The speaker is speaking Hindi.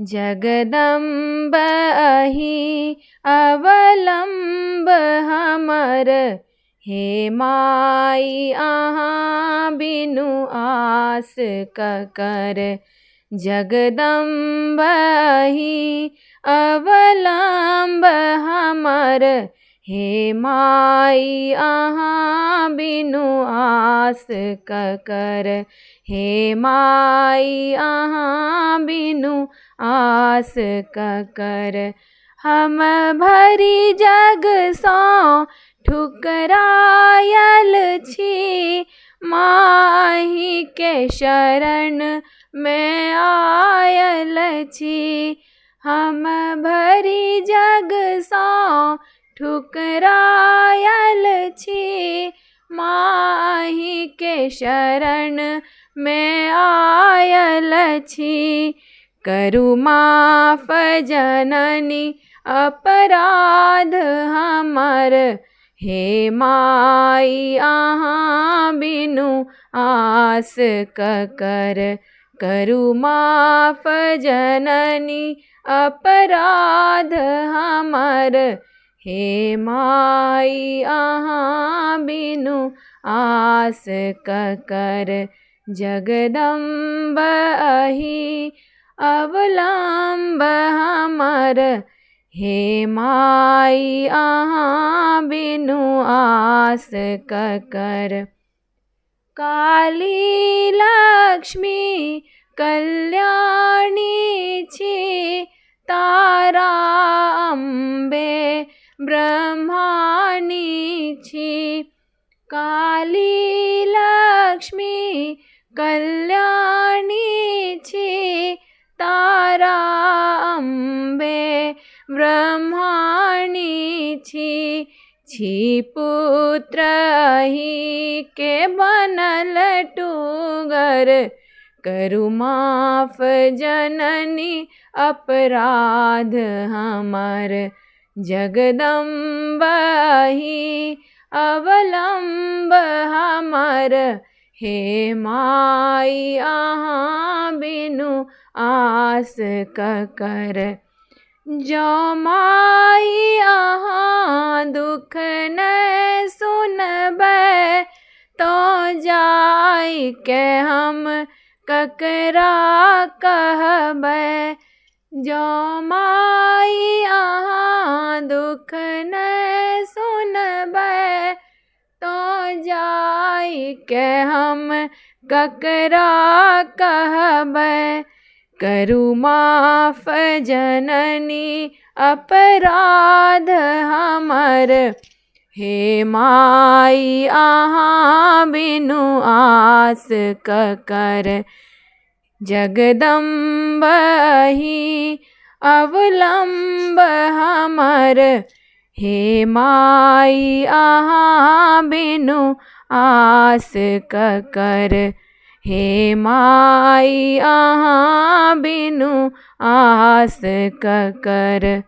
जगदम्ब अहि अवलंब हमर, हे माई अहाँ बिनु आस ककर। जगदम्ब अहि अवलंब हमर, हे माई अहाँ बिनु आस ककर। हे माई अहाँ बिनु आस ककर। हम भरी जग सौ ठुकरायल छी, माही के शरण में आयल छी। हम भरी जग सौ ठुकरायल छी, माही के शरण में आयल छी। करु माफ जननी अपराध हमर, हे माई अहाँ बिनु आस ककर। करु माफ जननी अपराध हमर, हे माई अहाँ बिनु आस ककर। जगदम्ब अहि अवलंब हमर, हे माई अहाँ बिनु आस ककर। काली लक्ष्मी कल्याणी छी, तारा अम्बे ब्रह्माणी छी। काली लक्ष्मी कल्याणी छी, तारा अम्बे ब्रह्माणी छी। पुत्र अहि के बनल टूगर, करु माफ जननी अपराध हमर। जगदम्ब अहि अवलंब हमर, हे माई अहाँ बिनु आस ककर। जो माई अहाँ दुख न सुनबै, तो जाई के हम ककरा कहबै। जो माई अहाँ दुख न सुनबै, तो जाई के हम ककरा कहबै। करु माफ जननी अपराध हमर, हे माई अहाँ बिनु आस ककर। जगदम्ब अहि अवलंब हमर, हे माई अहाँ बिनु आस ककर। हे माई अहाँ बिनु आस ककर।